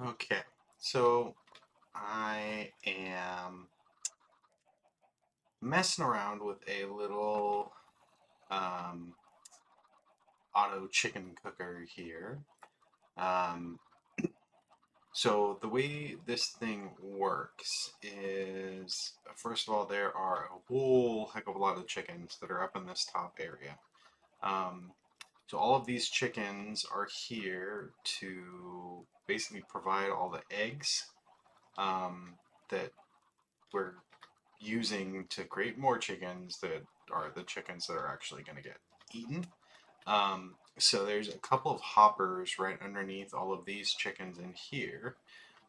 Okay, so I am messing around with a little um, auto chicken cooker here. Um, so the way this thing works is, first of all, there are a whole heck of a lot of chickens that are up in this top area. Um, so all of these chickens are here to basically provide all the eggs that we're using to create more chickens that are the chickens that are actually going to get eaten. So there's a couple of hoppers right underneath all of these chickens in here.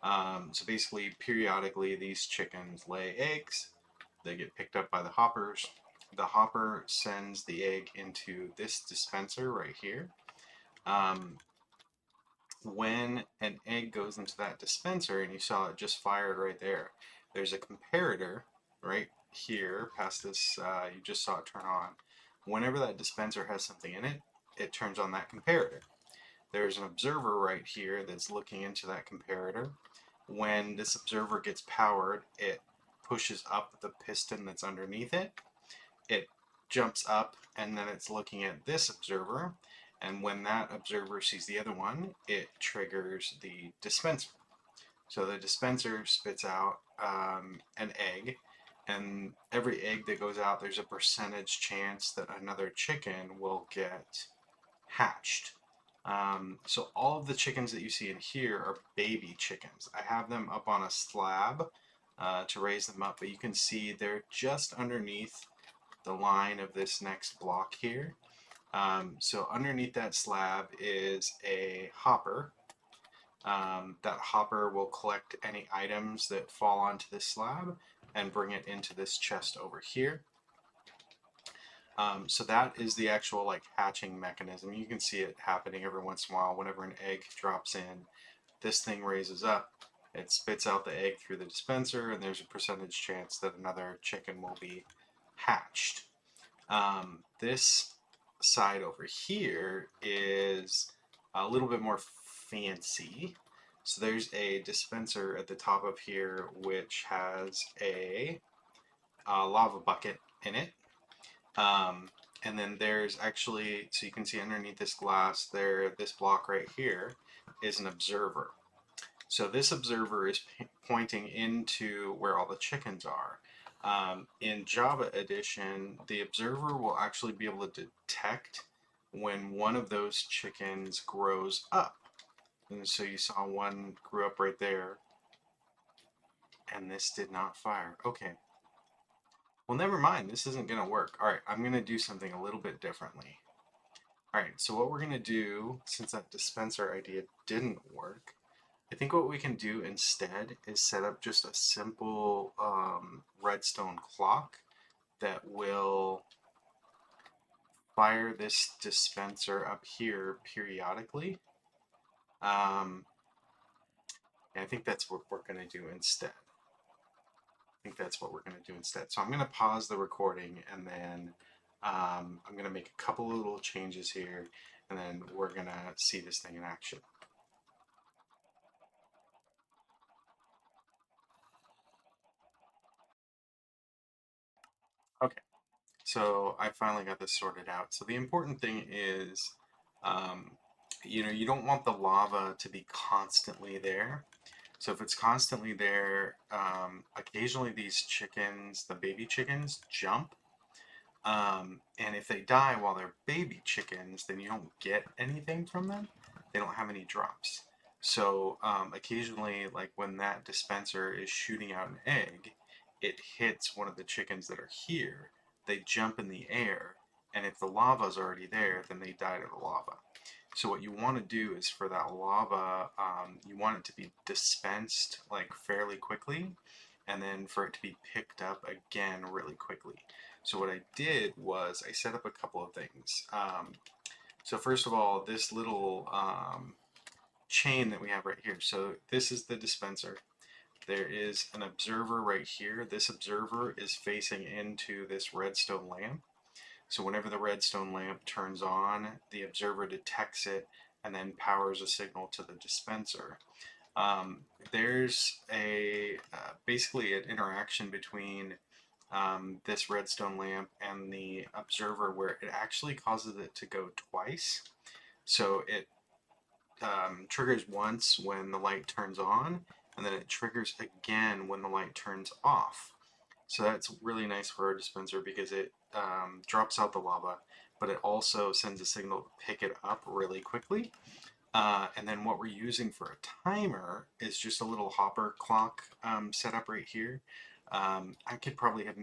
So basically, periodically, these chickens lay eggs. They get picked up by the hoppers. The hopper sends the egg into this dispenser right here. Um, when an egg goes into that dispenser, and you saw it just fired right there, there's a comparator right here past this, you just saw it turn on. Whenever that dispenser has something in it, it turns on that comparator. There's an observer right here that's looking into that comparator. When this observer gets powered, it pushes up the piston that's underneath it. It jumps up and then it's looking at this observer, and when that observer sees the other one, it triggers the dispenser. So the dispenser spits out an egg, and every egg that goes out, there's a percentage chance that another chicken will get hatched. So all of the chickens that you see in here are baby chickens. I have them up on a slab to raise them up, but you can see they're just underneath the line of this next block here. So underneath that slab is a hopper. That hopper will collect any items that fall onto this slab and bring it into this chest over here. So that is the actual like hatching mechanism. You can see it happening every once in a while. Whenever an egg drops in, this thing raises up, it spits out the egg through the dispenser, and there's a percentage chance that another chicken will be hatched. This side over here is a little bit more fancy. So there's a dispenser at the top of here which has a lava bucket in it. Um, and then there's actually, so you can see underneath this glass there, this block right here is an observer. So this observer is pointing into where all the chickens are. In Java Edition, the observer will actually be able to detect when one of those chickens grows up. And so you saw one grew up right there, and this did not fire. Okay. Well, never mind. This isn't going to work. All right, I'm going to do something a little bit differently. All right, so what we're going to do, since that dispenser idea didn't work, I think what we can do instead is set up just a simple redstone clock that will fire this dispenser up here periodically. Um, and I think that's what we're going to do instead. I think that's what we're going to do instead. So I'm going to pause the recording, and then I'm going to make a couple of little changes here, and then we're going to see this thing in action. Okay. So I finally got this sorted out. So the important thing is, um, you don't want the lava to be constantly there. So if it's constantly there, occasionally these chickens, the baby chickens, jump. And if they die while they're baby chickens, then you don't get anything from them. They don't have any drops. So occasionally, like when that dispenser is shooting out an egg, it hits one of the chickens that are here. They jump in the air, and if the lava's already there, then they die to the lava. So what you want to do is for that lava, you want it to be dispensed like fairly quickly, and then for it to be picked up again really quickly. So what I did was I set up a couple of things. So first of all, this little chain that we have right here. So this is the dispenser. There is an observer right here. This observer is facing into this redstone lamp. So whenever the redstone lamp turns on, the observer detects it and then powers a signal to the dispenser. There's basically an interaction between this redstone lamp and the observer where it actually causes it to go twice. So it triggers once when the light turns on, and then it triggers again when the light turns off. So that's really nice for our dispenser because it drops out the lava, but it also sends a signal to pick it up really quickly. And then what we're using for a timer is just a little hopper clock setup right here. I could probably have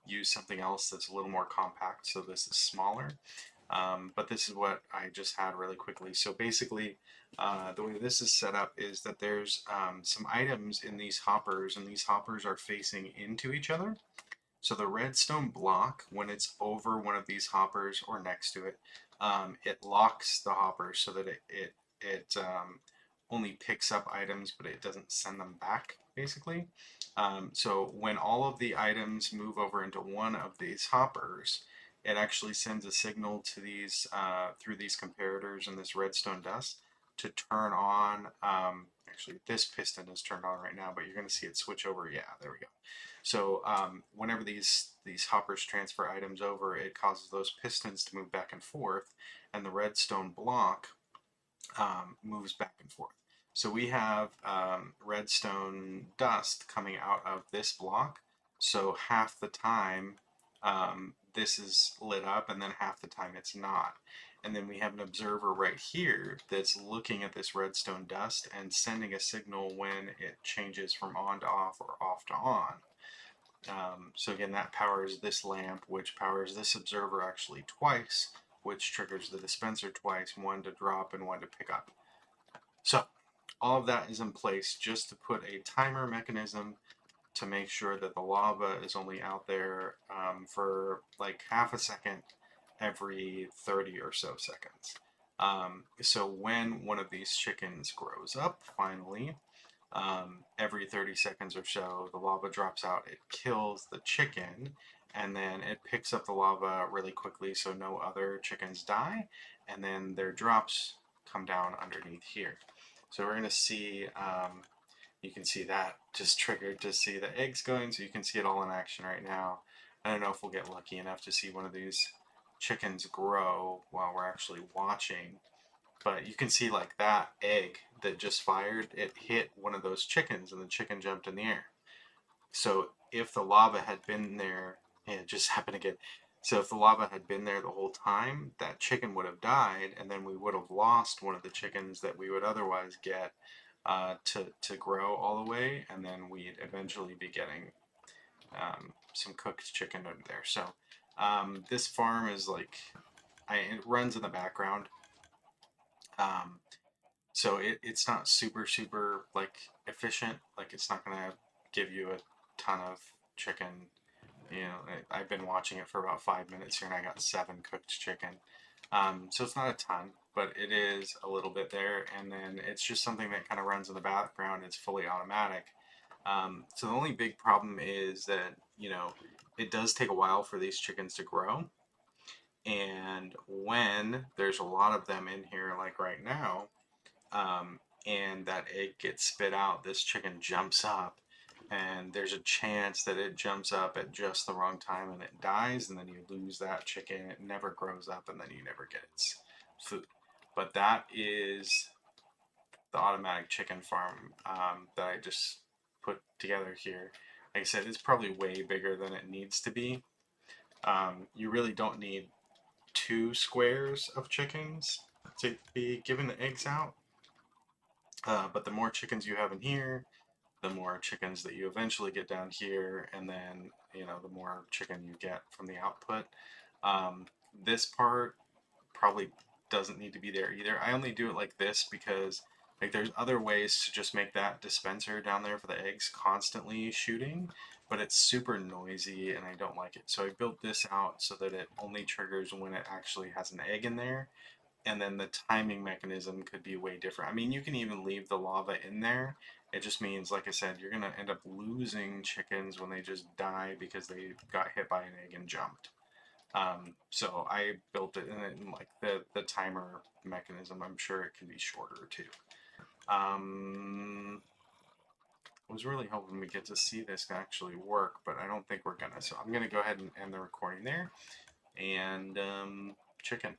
used something else that's a little more compact, so this is smaller. But this is what I just had really quickly. So basically, the way this is set up is that there's some items in these hoppers, and these hoppers are facing into each other. So the redstone block, when it's over one of these hoppers or next to it, it locks the hopper so that it only picks up items, but it doesn't send them back, basically. So when all of the items move over into one of these hoppers, it actually sends a signal to these through these comparators and this redstone dust to turn on. Actually, this piston is turned on right now, but you're going to see it switch over. Yeah, there we go. So whenever these hoppers transfer items over, it causes those pistons to move back and forth, and the redstone block moves back and forth. So we have redstone dust coming out of this block. So half the time this is lit up, and then half the time it's not. And then we have an observer right here that's looking at this redstone dust and sending a signal when it changes from on to off or off to on. So again, that powers this lamp, which powers this observer actually twice, which triggers the dispenser twice, one to drop and one to pick up. So all of that is in place just to put a timer mechanism to make sure that the lava is only out there for like half a second every 30 or so seconds. So when one of these chickens grows up, finally, every 30 seconds or so, the lava drops out, it kills the chicken, and then it picks up the lava really quickly so no other chickens die, and then their drops come down underneath here. So we're going to see, you can see that just triggered to see the eggs going, so you can see it all in action right now. I don't know if we'll get lucky enough to see one of these chickens grow while we're actually watching. But you can see like that egg that just fired, it hit one of those chickens and the chicken jumped in the air. So if the lava had been there, yeah, it just happened again. So if the lava had been there the whole time, that chicken would have died, and then we would have lost one of the chickens that we would otherwise get to grow all the way, and then we'd eventually be getting some cooked chicken under there. So this farm is like, it runs in the background. Um, So it's not super like efficient. Like it's not gonna give you a ton of chicken. You know, I've been watching it for about 5 minutes here, and I got 7 cooked chicken. So it's not a ton, but it is a little bit there. And then it's just something that kind of runs in the background. It's fully automatic. So the only big problem is that it does take a while for these chickens to grow. And when there's a lot of them in here, like right now, and that egg gets spit out, this chicken jumps up, and there's a chance that it jumps up at just the wrong time and it dies, and then you lose that chicken. It never grows up, and then you never get its food. But that is the automatic chicken farm that I just put together here. Like I said, it's probably way bigger than it needs to be. You really don't need 2 squares of chickens to be giving the eggs out. But the more chickens you have in here, the more chickens that you eventually get down here, and then the more chicken you get from the output. This part probably doesn't need to be there either. I only do it like this because like there's other ways to just make that dispenser down there for the eggs constantly shooting, but it's super noisy and I don't like it. So I built this out so that it only triggers when it actually has an egg in there, and then the timing mechanism could be way different. I mean, you can even leave the lava in there. It just means, like I said, you're going to end up losing chickens when they just die because they got hit by an egg and jumped. So I built it, and then like the timer mechanism, I'm sure it can be shorter too. was really hoping we get to see this actually work, but I don't think we're gonna. So I'm gonna go ahead and end the recording there. And chicken.